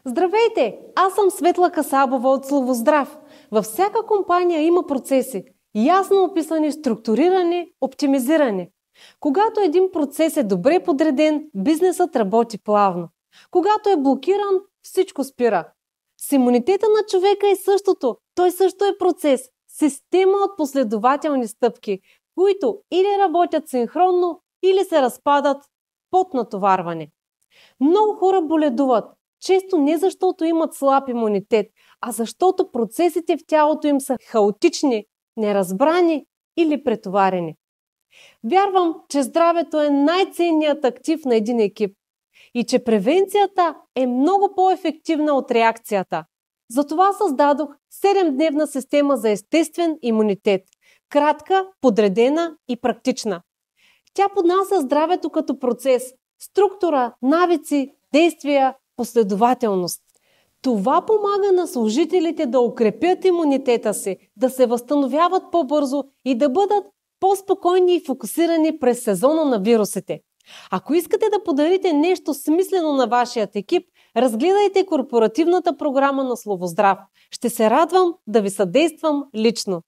Здравейте! Аз съм Светла Касабова от Словоздрав. Във всяка компания има процеси, ясно описани, структурирани, оптимизирани. Когато един процес е добре подреден, бизнесът работи плавно. Когато е блокиран, всичко спира. С имунитета на човека е същото. Той също е процес. Система от последователни стъпки, които или работят синхронно, или се разпадат под натоварване. Много хора боледуват. Често не защото имат слаб имунитет, а защото процесите в тялото им са хаотични, неразбрани или претоварени. Вярвам, че здравето е най-ценният актив на един екип и че превенцията е много по-ефективна от реакцията. Затова създадох 7-дневна система за естествен имунитет. Кратка, подредена и практична. Тя поднася здравето като процес, структура, навици, действия, последователност. Това помага на служителите да укрепят имунитета си, да се възстановяват по-бързо и да бъдат по-спокойни и фокусирани през сезона на вирусите. Ако искате да подарите нещо смислено на вашият екип, разгледайте корпоративната програма на Словоздрав. Ще се радвам да ви съдействам лично.